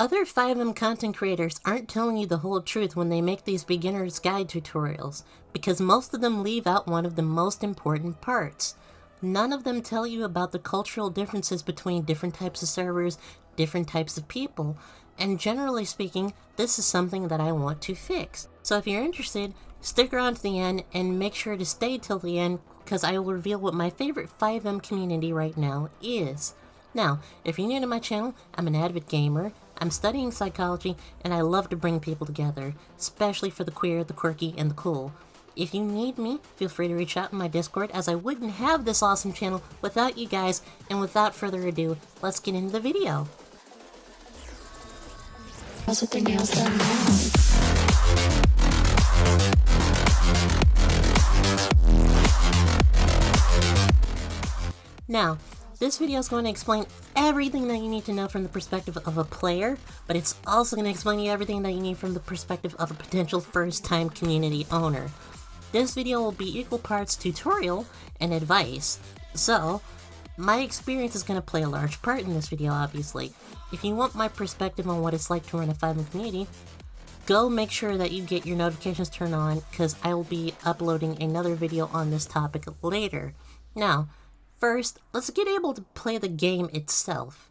Other 5M content creators aren't telling you the whole truth when they make these beginner's guide tutorials, because most of them leave out one of the most important parts. None of them tell you about the cultural differences between different types of servers, different types of people, and generally speaking, this is something that I want to fix. So if you're interested, stick around to the end and make sure to stay till the end, because I will reveal what my favorite 5M community right now is. Now, if you're new to my channel, I'm an avid gamer, I'm studying psychology, and I love to bring people together, especially for the queer, the quirky, and the cool. If you need me, feel free to reach out in my Discord, as I wouldn't have this awesome channel without you guys, and without further ado, let's get into the video. With their nails done now. Now, this video is going to explain everything that you need to know from the perspective of a player, but it's also going to explain you everything that you need from the perspective of a potential first-time community owner. This video will be equal parts tutorial and advice, so my experience is going to play a large part in this video, obviously. If you want my perspective on what it's like to run a 5M community, go make sure that you get your notifications turned on, because I will be uploading another video on this topic later. Now, first, let's get able to play the game itself.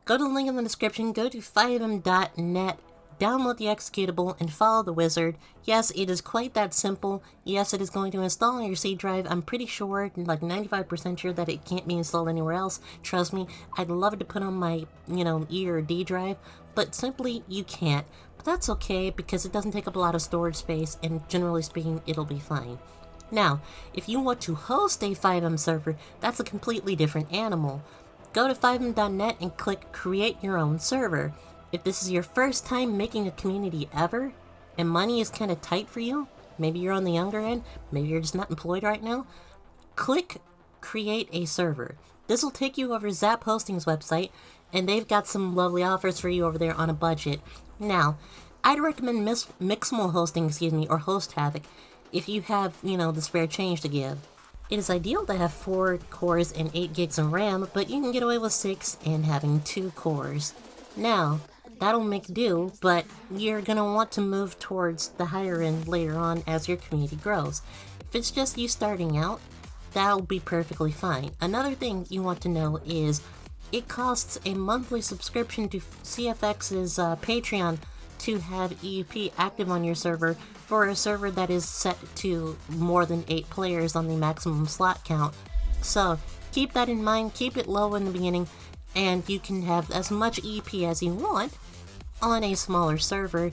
Go to the link in the description, go to 5m.net, download the executable, and follow the wizard. Yes, it is quite that simple. Yes, it is going to install on your C drive. I'm pretty sure, like 95% sure, that it can't be installed anywhere else. Trust me, I'd love it to put on my, E or D drive, but simply you can't. But that's okay, because it doesn't take up a lot of storage space, and generally speaking, it'll be fine. Now, if you want to host a 5M server, that's a completely different animal. Go to 5m.net and click Create Your Own Server. If this is your first time making a community ever, and money is kind of tight for you, maybe you're on the younger end, maybe you're just not employed right now, click Create a Server. This will take you over Zap Hosting's website, and they've got some lovely offers for you over there on a budget. Now, I'd recommend Mixmal Hosting, or Host Havoc, if you have, the spare change to give. It is ideal to have 4 cores and 8 gigs of RAM, but you can get away with 6 and having 2 cores. Now, that'll make do, but you're going to want to move towards the higher end later on as your community grows. If it's just you starting out, that'll be perfectly fine. Another thing you want to know is it costs a monthly subscription to CFX's Patreon to have EUP active on your server for a server that is set to more than 8 players on the maximum slot count. So keep that in mind, keep it low in the beginning, and you can have as much EUP as you want on a smaller server,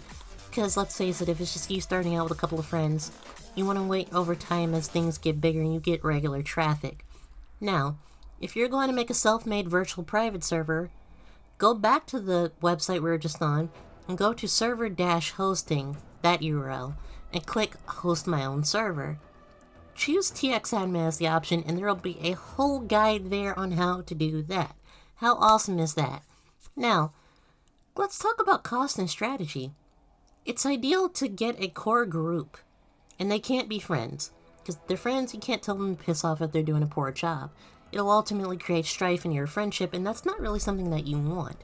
because let's face it, if it's just you starting out with a couple of friends, you want to wait over time as things get bigger and you get regular traffic. Now, if you're going to make a self-made virtual private server, go back to the website we were just on, and go to server-hosting, that URL, and click Host My Own Server. Choose TXAdmin as the option, and there will be a whole guide there on how to do that. How awesome is that? Now, let's talk about cost and strategy. It's ideal to get a core group, and they can't be friends, because they're friends, you can't tell them to piss off if they're doing a poor job. It'll ultimately create strife in your friendship, and that's not really something that you want.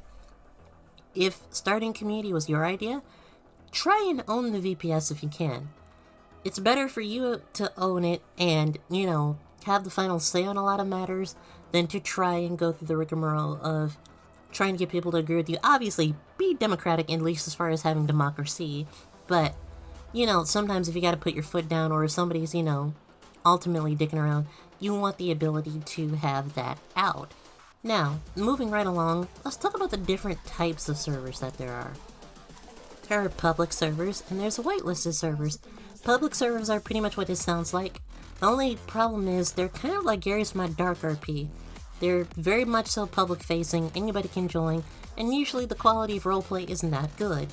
If starting community was your idea, try and own the VPS if you can. It's better for you to own it and, have the final say on a lot of matters than to try and go through the rigmarole of trying to get people to agree with you. Obviously, be democratic, at least as far as having democracy, but, sometimes if you gotta put your foot down or if somebody's, ultimately dicking around, you want the ability to have that out. Now, moving right along, let's talk about the different types of servers that there are. There are public servers, and there's whitelisted servers. Public servers are pretty much what it sounds like. The only problem is they're kind of like Gary's My Dark RP. They're very much so public-facing, anybody can join, and usually the quality of roleplay isn't that good.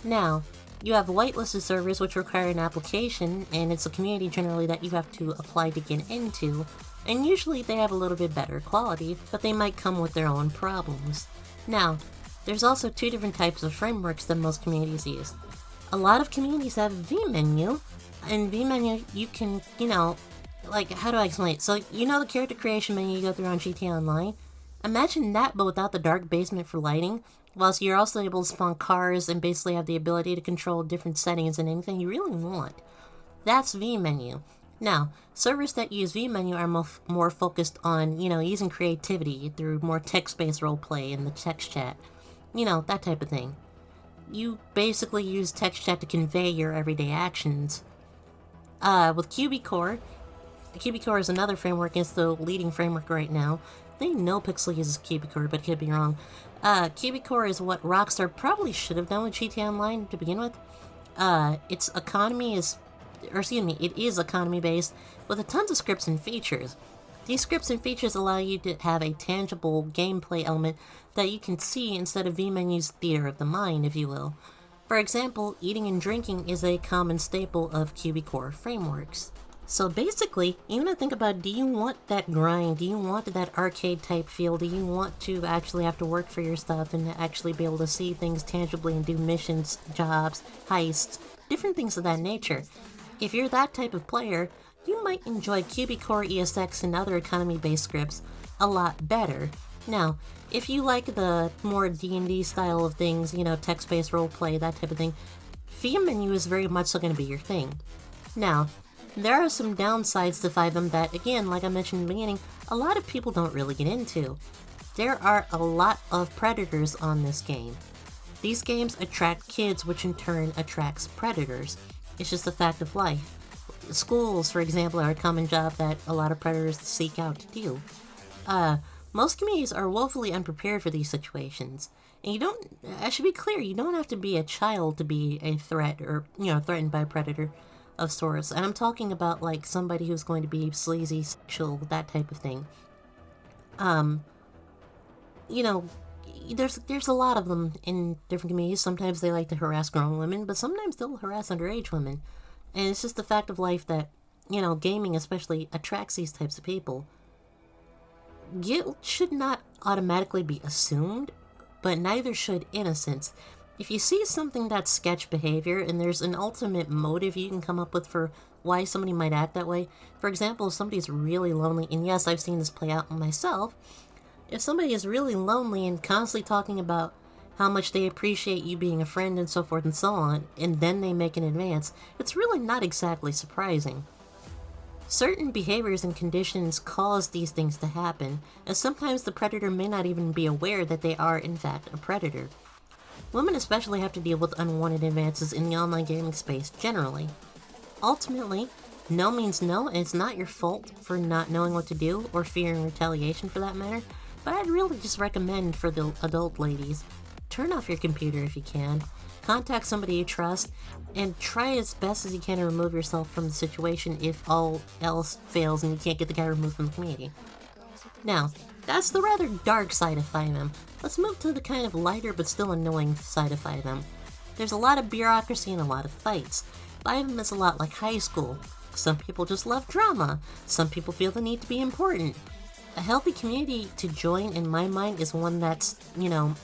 Now, you have whitelisted servers which require an application, and it's a community generally that you have to apply to get into, and usually they have a little bit better quality, but they might come with their own problems. Now, there's also 2 different types of frameworks that most communities use. A lot of communities have vMenu, and vMenu you can, how do I explain it? So, the character creation menu you go through on GTA Online? Imagine that, but without the dark basement for lighting, whilst you're also able to spawn cars and basically have the ability to control different settings and anything you really want. That's vMenu. Now, servers that use vMenu are more focused on, using creativity through more text-based roleplay in the text chat. That type of thing. You basically use text chat to convey your everyday actions. With QB-Core is another framework. It's the leading framework right now. I think NoPixel uses QB-Core, but I could be wrong. QB-Core is what Rockstar probably should have done with GTA Online to begin with. Its economy is it is economy-based with a tons of scripts and features. These scripts and features allow you to have a tangible gameplay element that you can see instead of vMenu's theater of the mind, if you will. For example, eating and drinking is a common staple of QB-Core frameworks. So basically, you want to think about, do you want that grind? Do you want that arcade type feel? Do you want to actually have to work for your stuff and actually be able to see things tangibly and do missions, jobs, heists, different things of that nature? If you're that type of player, you might enjoy QB-Core ESX and other economy-based scripts a lot better. Now, if you like the more D&D style of things, text-based roleplay, that type of thing, vMenu is very much so going to be your thing. Now, there are some downsides to FiveM that, again, like I mentioned in the beginning, a lot of people don't really get into. There are a lot of predators on this game. These games attract kids, which in turn attracts predators. It's just a fact of life. Schools, for example, are a common job that a lot of predators seek out to do. Most communities are woefully unprepared for these situations. And I should be clear, you don't have to be a child to be a threat or, threatened by a predator of sorts. And I'm talking about, like, somebody who's going to be sleazy, sexual, that type of thing. There's a lot of them in different communities. Sometimes they like to harass grown women, but sometimes they'll harass underage women. And it's just a fact of life that, gaming especially attracts these types of people. Guilt should not automatically be assumed, but neither should innocence. If you see something that's sketch behavior and there's an ultimate motive you can come up with for why somebody might act that way, for example, if somebody's really lonely, and yes, I've seen this play out myself, if somebody is really lonely and constantly talking about how much they appreciate you being a friend and so forth and so on, and then they make an advance, it's really not exactly surprising. Certain behaviors and conditions cause these things to happen, and sometimes the predator may not even be aware that they are in fact a predator. Women especially have to deal with unwanted advances in the online gaming space generally. Ultimately, no means no, and it's not your fault for not knowing what to do or fearing retaliation for that matter, but I'd really just recommend for the adult ladies, turn off your computer if you can, contact somebody you trust, and try as best as you can to remove yourself from the situation if all else fails and you can't get the guy removed from the community. Now, that's the rather dark side of FiveM. Let's move to the kind of lighter but still annoying side of FiveM. There's a lot of bureaucracy and a lot of fights. FiveM is a lot like high school. Some people just love drama. Some people feel the need to be important. A healthy community to join, in my mind, is one that's,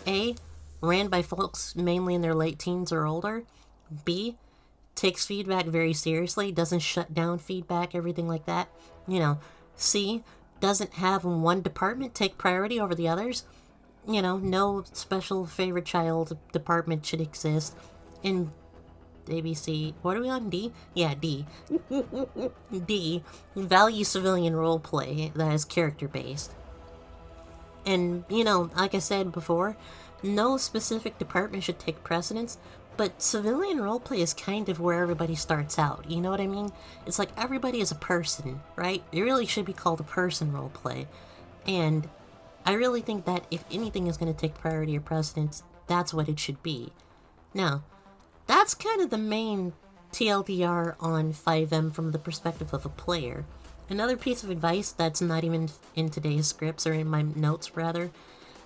A, ran by folks mainly in their late teens or older, B, takes feedback very seriously, doesn't shut down feedback, everything like that, C, doesn't have one department take priority over the others, no special favorite child department should exist, and ABC, what are we on, D? Yeah, D. D, value civilian roleplay that is character-based. And, like I said before, no specific department should take precedence, but civilian roleplay is kind of where everybody starts out, you know what I mean? It's like everybody is a person, right? It really should be called a person roleplay. And I really think that if anything is going to take priority or precedence, that's what it should be. Now, that's kind of the main TLDR on FiveM from the perspective of a player. Another piece of advice that's not even in today's scripts, or in my notes rather,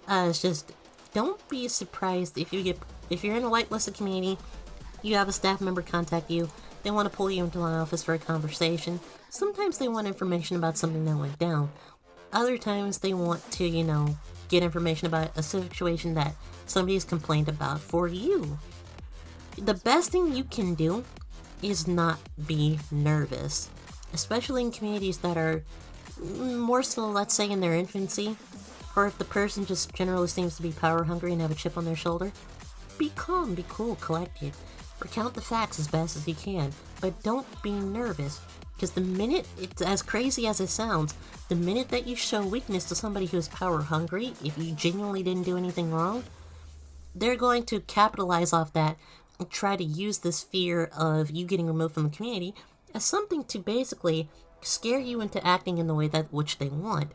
is just don't be surprised if you're in a whitelisted community, you have a staff member contact you, they want to pull you into an office for a conversation. Sometimes they want information about something that went down. Other times they want to, get information about a situation that somebody's complained about for you. The best thing you can do is not be nervous, especially in communities that are more so, let's say, in their infancy. or if the person just generally seems to be power hungry and have a chip on their shoulder, be calm, be cool, collected. Recount the facts as best as you can, but don't be nervous. Because the minute, it's as crazy as it sounds, the minute that you show weakness to somebody who is power hungry, if you genuinely didn't do anything wrong, they're going to capitalize off that and try to use this fear of you getting removed from the community as something to basically scare you into acting in the way that which they want.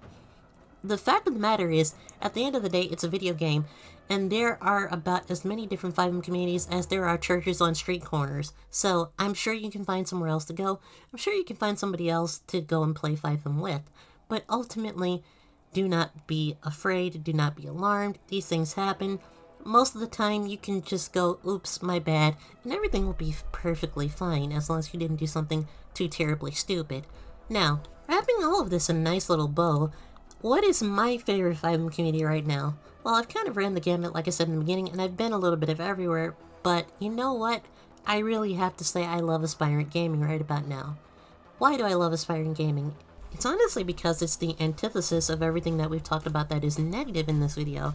The fact of the matter is, at the end of the day, it's a video game, and there are about as many different 5M communities as there are churches on street corners. So I'm sure you can find somewhere else to go. I'm sure you can find somebody else to go and play 5M with. But ultimately, do not be afraid, do not be alarmed. These things happen. Most of the time, you can just go, oops, my bad, and everything will be perfectly fine as long as you didn't do something too terribly stupid. Now, wrapping all of this in a nice little bow, what is my favorite 5M community right now? Well, I've kind of ran the gamut, like I said in the beginning, and I've been a little bit of everywhere, but you know what? I really have to say I love Aspirant Gaming right about now. Why do I love Aspirant Gaming? It's honestly because it's the antithesis of everything that we've talked about that is negative in this video.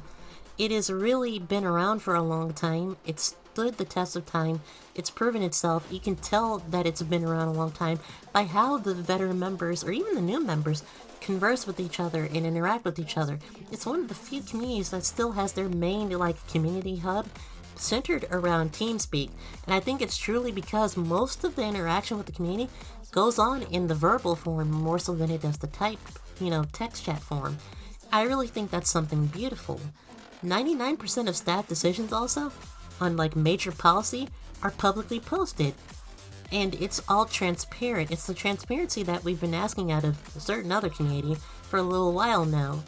It has really been around for a long time. It's stood the test of time. It's proven itself. You can tell that it's been around a long time by how the veteran members, or even the new members, converse with each other and interact with each other. It's one of the few communities that still has their main community hub centered around TeamSpeak, and I think it's truly because most of the interaction with the community goes on in the verbal form more so than it does the text chat form. I really think that's something beautiful. 99% of staff decisions also on major policy are publicly posted. And it's all transparent. It's the transparency that we've been asking out of a certain other community for a little while now.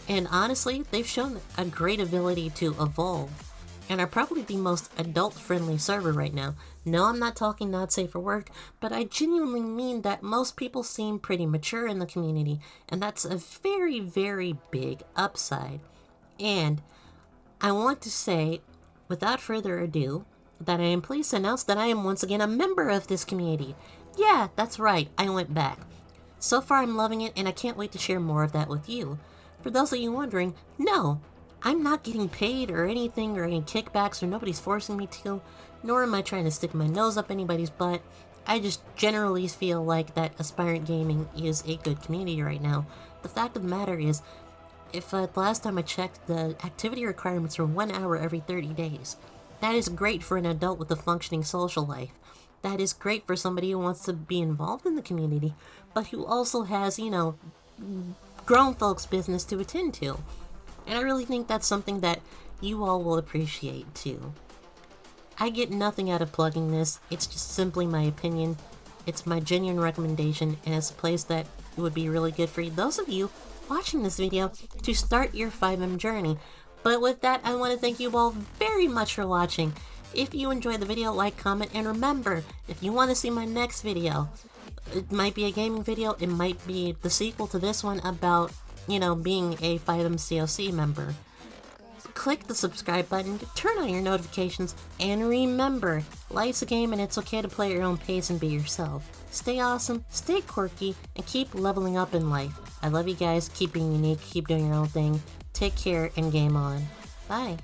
And honestly, they've shown a great ability to evolve and are probably the most adult-friendly server right now. No, I'm not talking not safe for work, but I genuinely mean that most people seem pretty mature in the community, and that's a very, very big upside. And I want to say, without further ado, that I am pleased to announce that I am once again a member of this community. Yeah, that's right, I went back. So far I'm loving it, and I can't wait to share more of that with you. For those of you wondering, no, I'm not getting paid or anything or any kickbacks, or nobody's forcing me to, nor am I trying to stick my nose up anybody's butt. I just generally feel like that Aspirant Gaming is a good community right now. The fact of the matter is, if the last time I checked, the activity requirements are 1 hour every 30 days. That is great for an adult with a functioning social life. That is great for somebody who wants to be involved in the community, but who also has, grown folks' business to attend to. And I really think that's something that you all will appreciate too. I get nothing out of plugging this. It's just simply my opinion. It's my genuine recommendation, and it's a place that would be really good for those of you watching this video to start your 5M journey. But with that, I want to thank you all very much for watching. If you enjoyed the video, like, comment, and remember, if you want to see my next video, it might be a gaming video, it might be the sequel to this one about, being a 5M COC member. Click the subscribe button, turn on your notifications, and remember, life's a game and it's okay to play at your own pace and be yourself. Stay awesome, stay quirky, and keep leveling up in life. I love you guys, keep being unique, keep doing your own thing. Take care and game on. Bye.